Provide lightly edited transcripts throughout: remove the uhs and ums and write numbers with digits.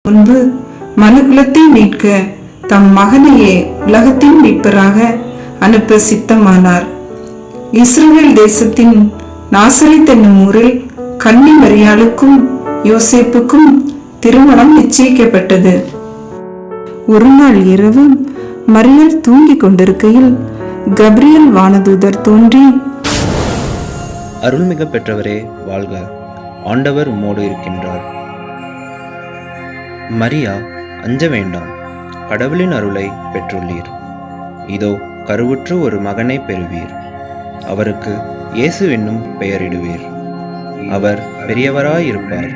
முன்பு மனுகுலத்தை மீட்க தம் மகனையே உலகத்தின் மீட்பராக அனுப்ப சித்தமானார். இஸ்ரவேல் தேசத்தின் நாசரேத் என்னும் ஊரில் கன்னி மரியாளுக்கும் யோசேப்புக்கும் திருமணம் நிச்சயிக்கப்பட்டது. ஒரு நாள் இரவு மரியாள் தூங்கிக் கொண்டிருக்கையில் கப்ரியேல் வானதூதர் தோன்றி, அருள்மிக பெற்றவரே வாழ்க, ஆண்டவர் உம்மோடு இருக்கின்றார். மரியா, அஞ்ச வேண்டாம், கடவுளின் அருளை பெற்றுள்ளீர். இதோ கருவுற்று ஒரு மகனை பெறுவீர். அவருக்கு இயேசு என்னும் பெயரிடுவீர். அவர் பெரியவராயிருப்பார்.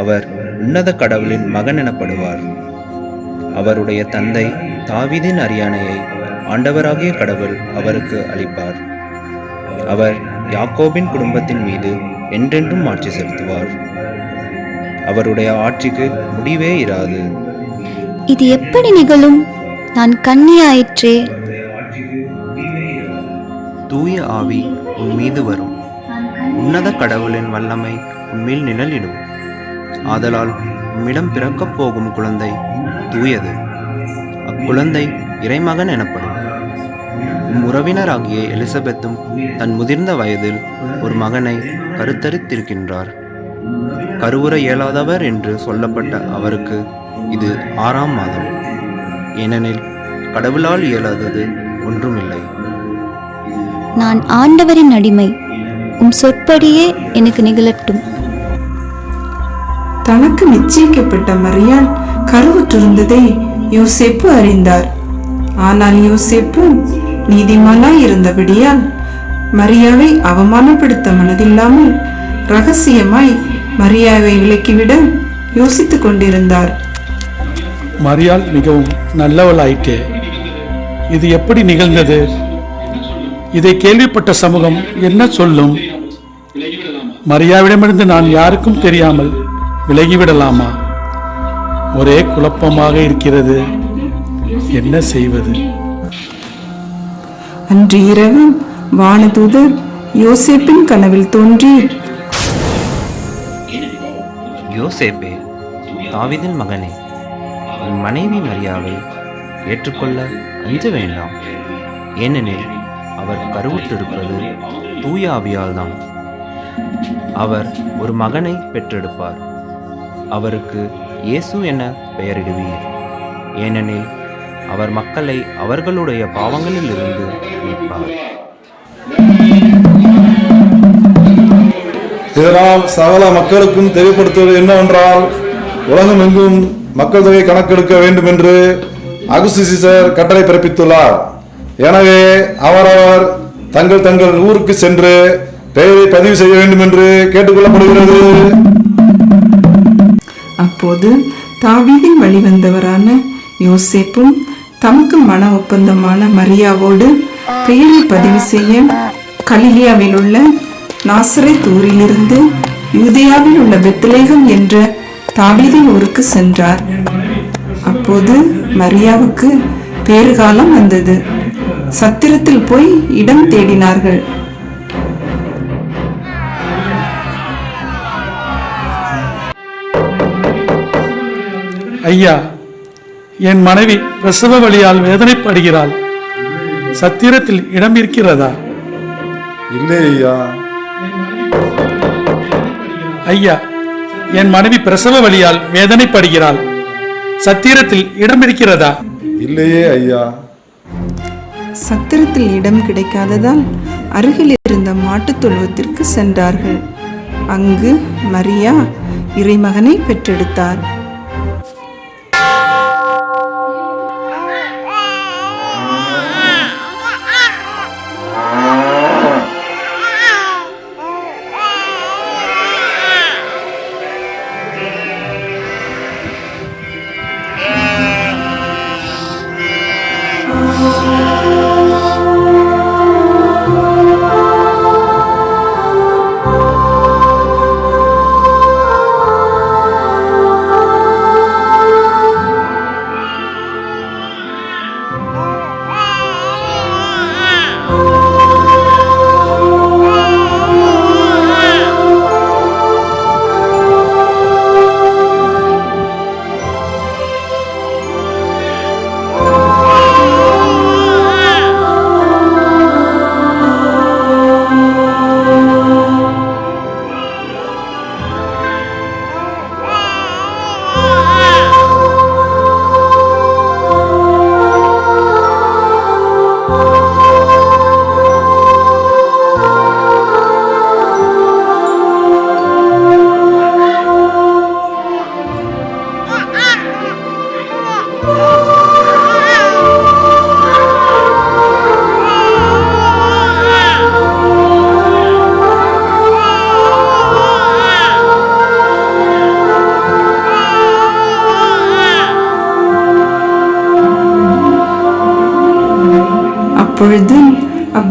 அவர் உன்னத கடவுளின் மகன் எனப்படுவார். அவருடைய தந்தை தாவீதின் அரியணையை ஆண்டவராகிய கடவுள் அவருக்கு அளிப்பார். அவர் யாக்கோபின் குடும்பத்தின் மீது என்றென்றும் ஆட்சி செலுத்துவார். அவருடைய ஆட்சிக்கு முடிவே இராது. இது எப்படி நிகழும்? நான் கன்னியாயிற்றே. தூய ஆவி உன் மீது வரும். உன்னத கடவுளின் வல்லமை உன்மேல் நிழலிடும். ஆதலால் உம்மிடம் பிறக்கப் போகும் குழந்தை தூயது. அக்குழந்தை இறைமகன் எனப்படும். உம் உறவினராகிய எலிசபெத்தும் தன் முதிர்ந்த வயதில் ஒரு மகனை கருத்தரித்திருக்கின்றார். கருவுற இயலாதவர் என்று சொல்லப்பட்ட அவருக்கு இது 6ஆம் மாதம். ஏனெனில் கடவுளால் இயலாதது ஒன்றுமில்லை. நான் ஆண்டவரின் அடிமை, உம் சொற்படியே எனக்கு நிகழட்டும். தனக்கு நிச்சயிக்கப்பட்ட மரியாள் கருவுற்றிருந்ததை யோசேப்பு அறிந்தார். ஆனால் யோசேப்பு நீதிமானாய் இருந்தபடியால் மரியாவை அவமானப்படுத்த மனதில்லாமல் ரகசியமாய் மரியாவை விலக்கிவிட யோசித்துக் கொண்டிருந்தார். மரியாள் மிகவும் நல்லவளாயிற்றே. இது எப்படி நிகழ்ந்தது? இதை கேள்விப்பட்ட சமூகம் என்ன சொல்லும்? மரியாவிடமிருந்து நான் யாருக்கும் தெரியாமல் விலகிவிடலாமா? ஒரே குழப்பமாக இருக்கிறது. என்ன செய்வது? அன்று இரவு வானதூதர் யோசேப்பின் கனவில் தோன்றி, யோசேப்பே, தாவீதின் மகனே, உன் மனைவி மரியாவை ஏற்றுக்கொள்ள அஞ்ச வேண்டாம். ஏனெனில் அவர் கருவுற்றிருப்பது தூய ஆவியால் தான். அவர் ஒரு மகனை பெற்றெடுப்பார். அவருக்கு இயேசு என பெயரிடுவீர். ஏனெனில் அவர் மக்களை அவர்களுடைய பாவங்களில் இருந்து மீட்பார். இதனால் சகல மக்களுக்கும் தெளிவுபடுத்துவது என்னவென்றால், உலகம் எங்கும் மக்கள் தொகை கணக்கெடுக்க வேண்டும் என்று அகுஸ்துசீசர் கட்டளை பிறப்பித்துள்ளார். எனவே அவரவர் தங்கள் தங்கள் ஊருக்கு சென்று பெயரை பதிவு செய்ய வேண்டும் என்று கேட்டுக்கொள்ளப்படுகிறது. அப்போது தாவீதின் வழிவந்தவரான யோசேப்பும் தமக்கு மன ஒப்பந்தமான மரியாவோடு பெயரை பதிவு செய்ய கலிலியாவில் உள்ள நாசரேத் ஊரிலிருந்து யூதேயாவில் உள்ள பெத்லெகேம் என்ற தாவீதின் ஊருக்கு சென்றார். அப்போது மரியாவுக்கு பேறுகாலம் வந்தது. சத்திரத்தில் போய் இடம் தேடினார்கள். ஐயா, என் மனைவி பிரசவ வலியால் வேதனைப்படுகிறாள். சத்திரத்தில் இடம் இருக்கிறதா? இல்லை ஐயா. ஐயா, என் மனைவி பிரசவ வலியால் வேதனைப்படுகிறாள். சத்திரத்தில் இடம் இருக்கிறதா? இல்லையே ஐயா. சத்திரத்தில் இடம் கிடைக்காததால் அருகில் இருந்த மாட்டுத் தொழுவத்திற்கு சென்றார்கள். அங்கு மரியா இறைமகனை பெற்றெடுத்தார்.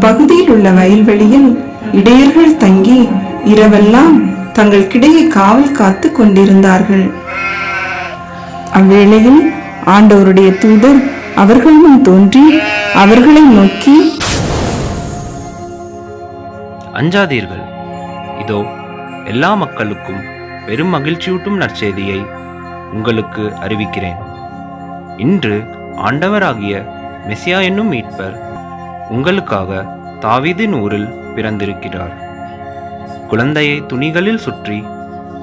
அப்பகுதியில் உள்ள வயல்வெளியில் இடையர்கள் தங்கி இரவெல்லாம் தங்கள் கிடையை காவல் காத்து கொண்டிருந்தார்கள். அவ்வேளையில் ஆண்டவருடைய தூதர் அவர்கள் முன் தோன்றி அவர்களை நோக்கி, அஞ்சாதீர்கள், இதோ எல்லா மக்களுக்கும் பெரும் மகிழ்ச்சியூட்டும் நற்செய்தியை உங்களுக்கு அறிவிக்கிறேன். இன்று ஆண்டவராகிய மெசியா என்னும் மீட்பர் உங்களுக்காக தாவீதின் ஊரில் பிறந்திருக்கிறார். குழந்தையை துணிகளில் சுற்றி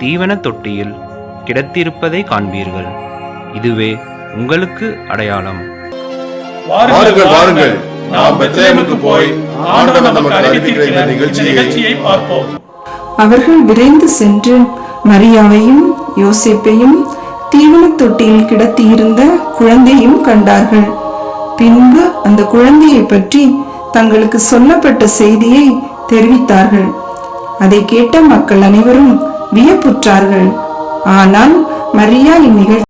தீவன தொட்டியில் கிடத்திருப்பதை காண்பீர்கள். இதுவே உங்களுக்கு அடையாளம். வாருங்கள் வாருங்கள், நாம் பெத்லகேமுக்கு போய் ஆண்டவர் நமக்கு அறிவித்திருக்கிற இந்த நிகழ்ச்சியை பார்ப்போம். அவர்கள் விரைந்து சென்று மரியாவையும் யோசேப்பையும் தீவன தொட்டியில் கிடத்தியிருந்த குழந்தையும் கண்டார்கள். பின்பு அந்த குழந்தையை பற்றி தங்களுக்கு சொல்லப்பட்ட செய்தியை தெரிவித்தார்கள். அதை கேட்ட மக்கள் அனைவரும் வியப்புற்றார்கள். ஆனால் மரியா இந்நிகழ்ச்சி